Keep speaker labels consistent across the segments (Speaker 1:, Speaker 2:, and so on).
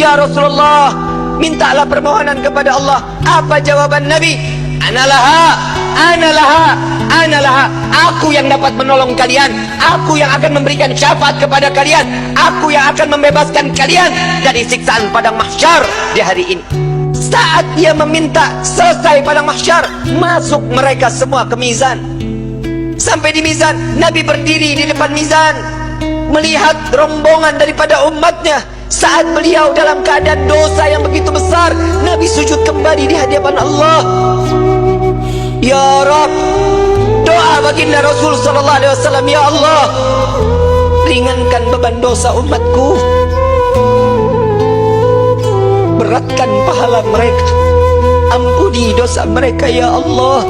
Speaker 1: "Ya Rasulullah, mintalah permohonan kepada Allah." Apa jawaban Nabi? "Analaha, analaha, analaha." Aku yang dapat menolong kalian, aku yang akan memberikan syafaat kepada kalian, aku yang akan membebaskan kalian dari siksaan padang mahsyar di hari ini. Saat dia meminta, selesai padang mahsyar, masuk mereka semua ke mizan. Sampai di mizan, Nabi berdiri di depan mizan, melihat rombongan daripada umatnya. Saat beliau dalam keadaan dosa yang begitu besar, Nabi sujud kembali di hadapan Allah. "Ya Rabb," doa baginda Rasul sallallahu alaihi wasallam, "Ya Allah, ringankan beban dosa umatku, beratkan pahala mereka, ampuni dosa mereka ya Allah."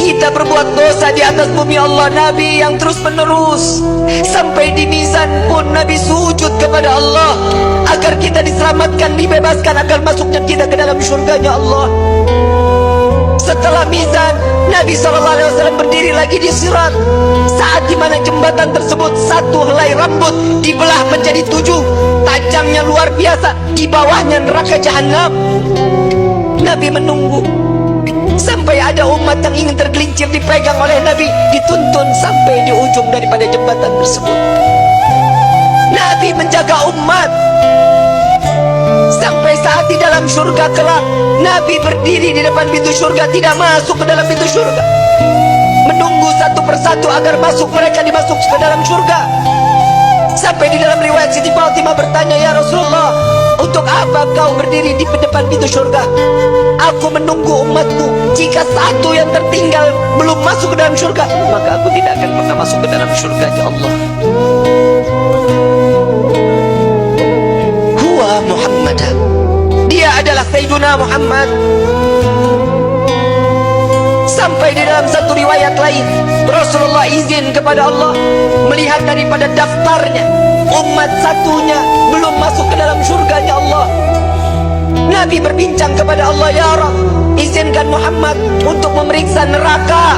Speaker 1: Kita berbuat dosa di atas bumi Allah, Nabi yang terus menerus. Sampai di mizan pun Nabi sujud kepada Allah agar kita diselamatkan, dibebaskan, agar masuknya kita ke dalam syurganya Allah. Setelah mizan, Nabi SAW berdiri lagi di sirat. Saat dimana jembatan tersebut, satu helai rambut dibelah menjadi 7, tajamnya luar biasa, di bawahnya neraka jahanam. Nabi menunggu sampai ada umat yang ingin tergelincir, dipegang oleh Nabi, dituntun sampai di ujung daripada jembatan tersebut. Nabi menjaga umat sampai saat di dalam surga kelak, Nabi berdiri di depan pintu surga, tidak masuk ke dalam pintu surga, menunggu satu persatu agar masuk, mereka dimasuk ke dalam surga. Sampai di dalam riwayat Siti Fatimah bertanya, "Ya Rasulullah, untuk apa kau berdiri di depan pintu surga?" "Aku menunggu umatku. Jika satu yang tertinggal belum masuk ke dalam surga, maka aku tidak akan pernah masuk ke dalam surga ya Allah." Huwa Muhammad, dia adalah Sayyiduna Muhammad. Sampai di dalam satu riwayat lain, Rasulullah izin kepada Allah melihat daripada daftarnya, umat satunya belum masuk ke dalam surganya Allah. Nabi berbincang kepada Allah, "Ya Rabb, izinkan Muhammad untuk memeriksa neraka."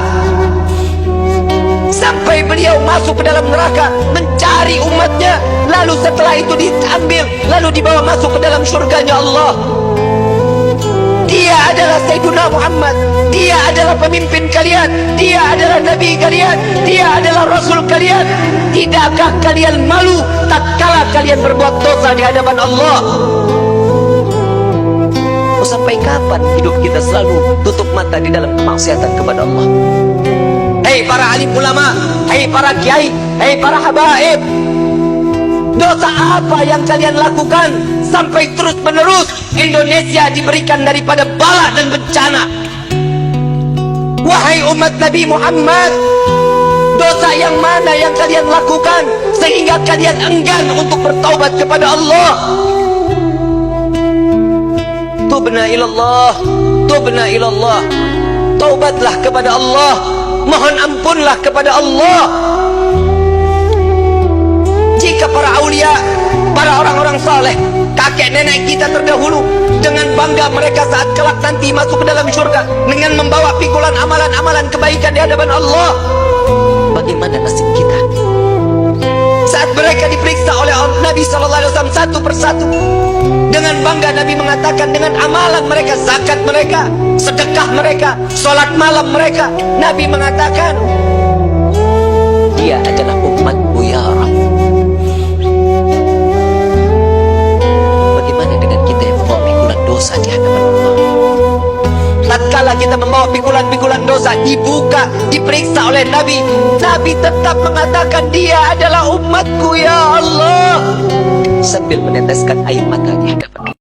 Speaker 1: Sampai beliau masuk ke dalam neraka, mencari umatnya, lalu setelah itu diambil, lalu dibawa masuk ke dalam surganya Allah. Dia adalah Sayyiduna Muhammad, dia adalah pemimpin kalian, dia adalah Nabi kalian, dia adalah Rasul kalian. Tidakkah kalian malu tatkala kalian berbuat dosa di hadapan Allah? Sampai kapan hidup kita selalu tutup mata di dalam kemaksiatan kepada Allah? Hei para alim ulama, hei para kiai, hei para habaib, dosa apa yang kalian lakukan sampai terus menerus Indonesia diberikan daripada bala dan bencana? Wahai umat Nabi Muhammad, dosa yang mana yang kalian lakukan sehingga kalian enggan untuk bertaubat kepada Allah? Tubna ilallah, tubna ilallah. Taubatlah kepada Allah, mohon ampunlah kepada Allah. Jika para aulia, para orang-orang saleh, kakek nenek kita terdahulu, dengan bangga mereka saat kelak nanti masuk ke dalam surga dengan membawa pikulan amalan-amalan kebaikan di hadapan Allah, bagaimana nasib kita? Saat mereka diperiksa oleh Nabi SAW satu persatu, dengan bangga Nabi mengatakan dengan amalan mereka, zakat mereka, sedekah mereka, sholat malam mereka, Nabi mengatakan, "Dia adalah umatku ya Rabb." Bagaimana dengan kita yang membawa pikulan dosa di hadapan Allah? Tatkala kita membawa pikulan-pikulan dosa, dibuka, diperiksa oleh Nabi, Nabi tetap mengatakan, "Dia adalah umatku ya Allah," sambil meneteskan air mata di hadapan Allah.